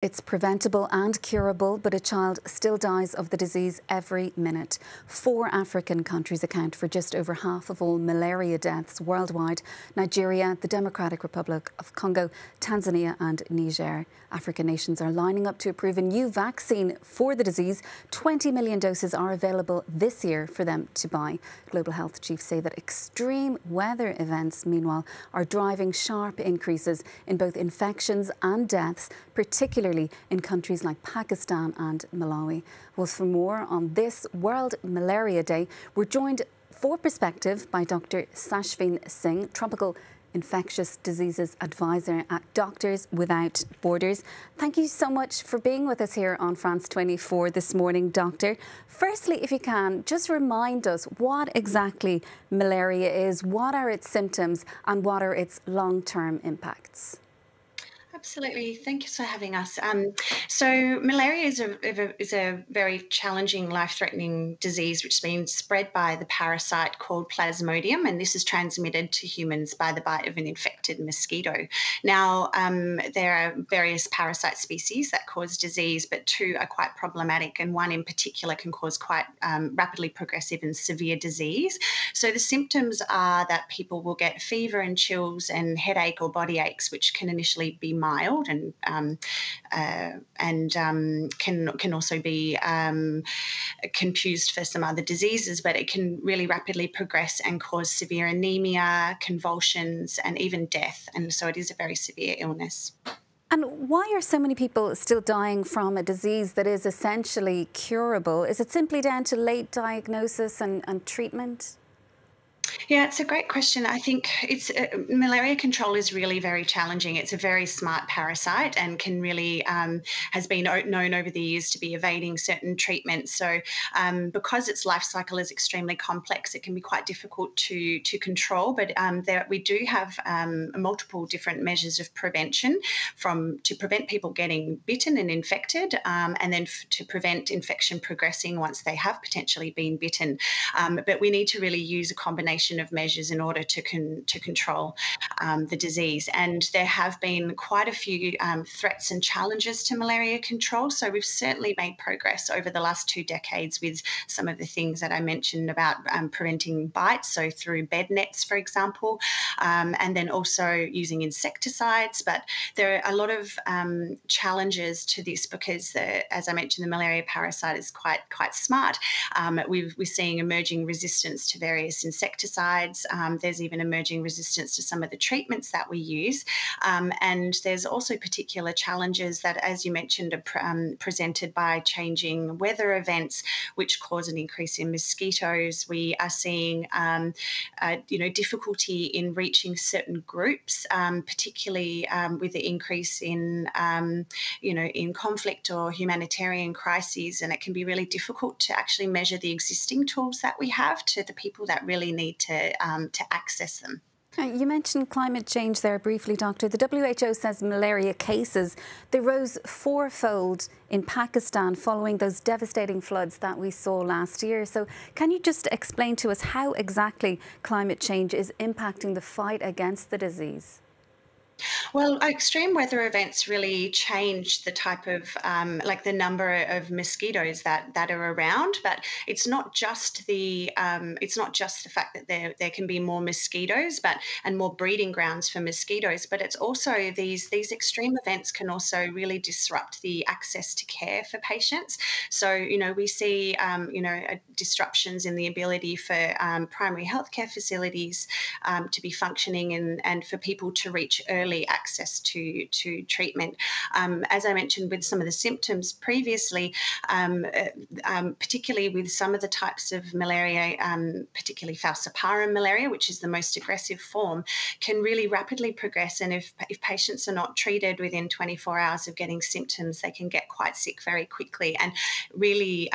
It's preventable and curable, but a child still dies of the disease every minute. 4 African countries account for just over half of all malaria deaths worldwide: Nigeria, the Democratic Republic of Congo, Tanzania and Niger. African nations are lining up to approve a new vaccine for the disease. 20 million doses are available this year for them to buy. Global health chiefs say that extreme weather events, meanwhile, are driving sharp increases in both infections and deaths, particularly in countries like Pakistan and Malawi. Well, for more on this World Malaria Day, we're joined for perspective by Dr. Saschveen Singh, Tropical Infectious Diseases Advisor at Doctors Without Borders. Thank you so much for being with us here on France 24 this morning, Doctor. Firstly, if you can, just remind us what exactly malaria is, what are its symptoms and what are its long-term impacts? Absolutely. Thank you for having us. So malaria is a very challenging, life-threatening disease which has been spread by the parasite called Plasmodium, and this is transmitted to humans by the bite of an infected mosquito. Now, there are various parasite species that cause disease, but 2 are quite problematic, and 1 in particular can cause quite rapidly progressive and severe disease. So the symptoms are that people will get fever and chills and headache or body aches, which can initially be mild and can also be confused for some other diseases, but it can really rapidly progress and cause severe anemia, convulsions, and even death. And so it is a very severe illness. And why are so many people still dying from a disease that is essentially curable? Is it simply down to late diagnosis and treatment? Yeah, it's a great question. I think malaria control is really very challenging. It's a very smart parasite and can really has been known over the years to be evading certain treatments. So because its life cycle is extremely complex, it can be quite difficult to control. But we do have multiple different measures of prevention to prevent people getting bitten and infected, and then to prevent infection progressing once they have potentially been bitten. But we need to really use a combination of measures in order to control the disease. And there have been quite a few threats and challenges to malaria control. So we've certainly made progress over the last 2 decades with some of the things that I mentioned about preventing bites, so through bed nets, for example, and then also using insecticides. But there are a lot of challenges to this because, as I mentioned, the malaria parasite is quite smart. We're seeing emerging resistance to various insecticides. There's even emerging resistance to some of the treatments that we use. And there's also particular challenges that, as you mentioned, are presented by changing weather events, which cause an increase in mosquitoes. We are seeing, difficulty in reaching certain groups, particularly with the increase in, in conflict or humanitarian crises. And it can be really difficult to actually measure the existing tools that we have to the people that really need to access them. You mentioned climate change there briefly, Doctor. The WHO says malaria cases, they rose 4-fold in Pakistan following those devastating floods that we saw last year. So can you just explain to us how exactly climate change is impacting the fight against the disease? Well, extreme weather events really change the type of, the number of mosquitoes that are around. But it's not just the fact that there can be more mosquitoes, and more breeding grounds for mosquitoes. But it's also these extreme events can also really disrupt the access to care for patients. So we see disruptions in the ability for primary healthcare facilities to be functioning and for people to reach early access to treatment. As I mentioned with some of the symptoms previously, particularly with some of the types of malaria, particularly falciparum malaria, which is the most aggressive form, can really rapidly progress. And if patients are not treated within 24 hours of getting symptoms, they can get quite sick very quickly. And really,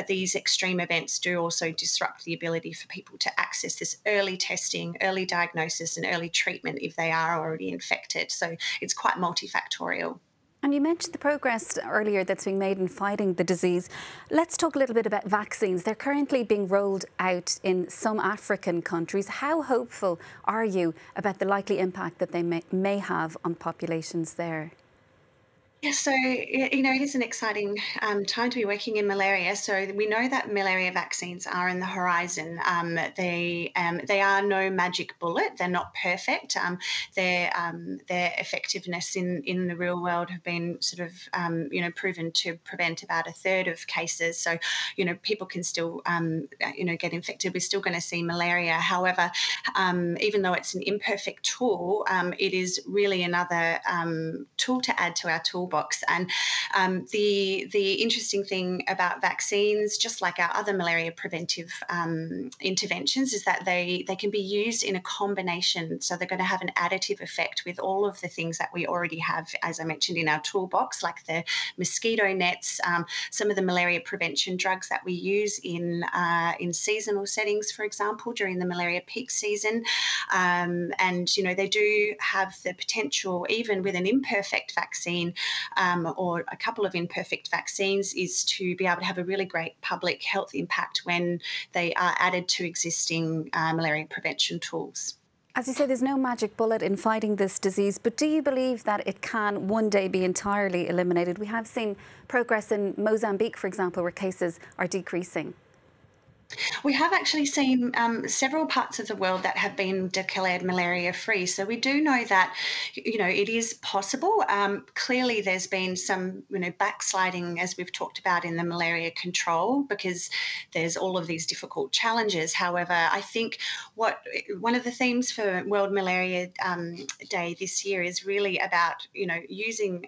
these extreme events do also disrupt the ability for people to access this early testing, early diagnosis and early treatment if they are already infected. So it's quite multifactorial. And you mentioned the progress earlier that's being made in fighting the disease. Let's talk a little bit about vaccines. They're currently being rolled out in some African countries. How hopeful are you about the likely impact that they may have on populations there? Yeah, so it is an exciting time to be working in malaria. So we know that malaria vaccines are in the horizon. They are no magic bullet. They're not perfect. Their effectiveness in the real world have been sort of proven to prevent about a third of cases. So people can still get infected. We're still going to see malaria. However, even though it's an imperfect tool, it is really another tool to add to our toolbox. And the interesting thing about vaccines, just like our other malaria preventive interventions, is that they can be used in a combination. So they're going to have an additive effect with all of the things that we already have, as I mentioned, in our toolbox, like the mosquito nets, some of the malaria prevention drugs that we use in seasonal settings, for example, during the malaria peak season. And they do have the potential, even with an imperfect vaccine, or a couple of imperfect vaccines, is to be able to have a really great public health impact when they are added to existing malaria prevention tools. As you say, there's no magic bullet in fighting this disease, but do you believe that it can one day be entirely eliminated? We have seen progress in Mozambique, for example, where cases are decreasing. We have actually seen several parts of the world that have been declared malaria-free. So we do know that, it is possible. Clearly, there's been some, backsliding, as we've talked about, in the malaria control, because there's all of these difficult challenges. However, I think one of the themes for World Malaria Day this year is really about, using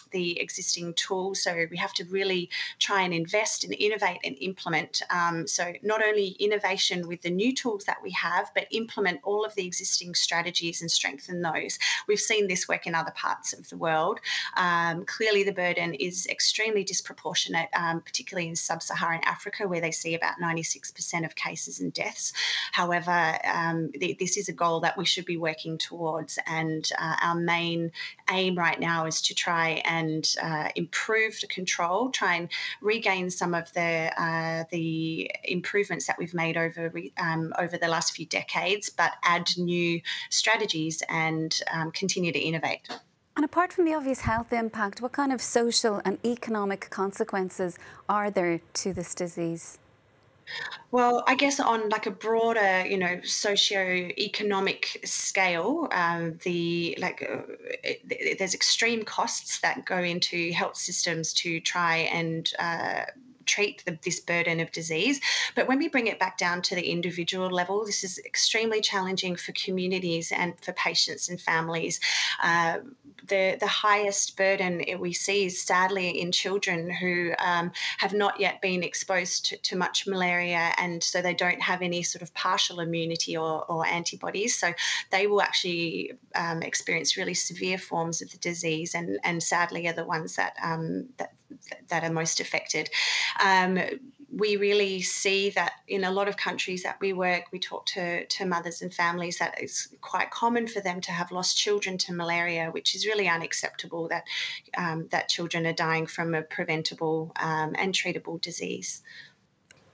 the existing tools. So we have to really try and invest and innovate and implement. So not only innovation with the new tools that we have, but implement all of the existing strategies and strengthen those. We've seen this work in other parts of the world. Clearly, the burden is extremely disproportionate, particularly in sub-Saharan Africa, where they see about 96% of cases and deaths. However, this is a goal that we should be working towards, and our main aim right now is to try and improve the control, try and regain some of the improvements that we've made over the last few decades, but add new strategies and continue to innovate. And apart from the obvious health impact, what kind of social and economic consequences are there to this disease? Well, I guess on like a broader, socio-economic scale, there's extreme costs that go into health systems to try and treat this burden of disease. But when we bring it back down to the individual level, this is extremely challenging for communities and for patients and families. The highest burden we see is sadly in children who have not yet been exposed to much malaria, and so they don't have any sort of partial immunity or antibodies. So they will actually experience really severe forms of the disease, and sadly are the ones that are most affected. We really see that in a lot of countries that we work, we talk to mothers and families, that it's quite common for them to have lost children to malaria, which is really unacceptable, that children are dying from a preventable and treatable disease.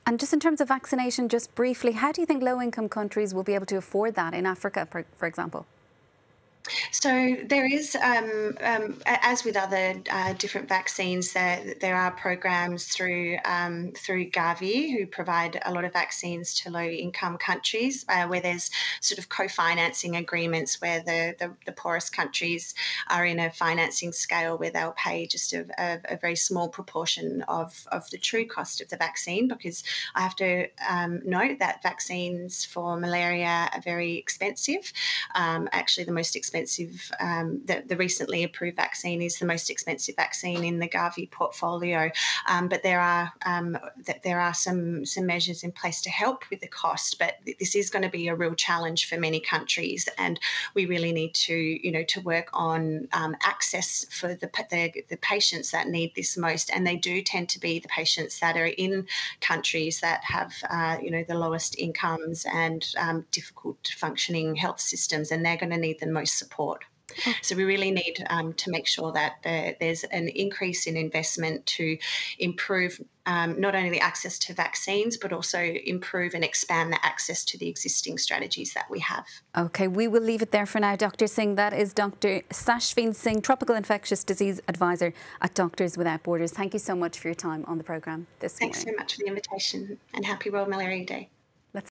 And just in terms of vaccination, just briefly, how do you think low-income countries will be able to afford that in Africa, for example? So there is, as with other different vaccines, there are programs through Gavi, who provide a lot of vaccines to low-income countries, where there's sort of co-financing agreements where the poorest countries are in a financing scale where they'll pay just a very small proportion of the true cost of the vaccine, because I have to note that vaccines for malaria are very expensive. Actually, the most expensive, the recently approved vaccine is the most expensive vaccine in the Gavi portfolio. But there are some measures in place to help with the cost. But this is going to be a real challenge for many countries, and we really need to work on access for the patients that need this most. And they do tend to be the patients that are in countries that have the lowest incomes and difficult functioning health systems, and they're going to need the most support. So we really need to make sure that there's an increase in investment to improve not only the access to vaccines, but also improve and expand the access to the existing strategies that we have. OK, we will leave it there for now, Dr. Singh. That is Dr. Saschveen Singh, Tropical Infectious Disease Advisor at Doctors Without Borders. Thank you so much for your time on the programme this morning. Thanks so much for the invitation, and happy World Malaria Day.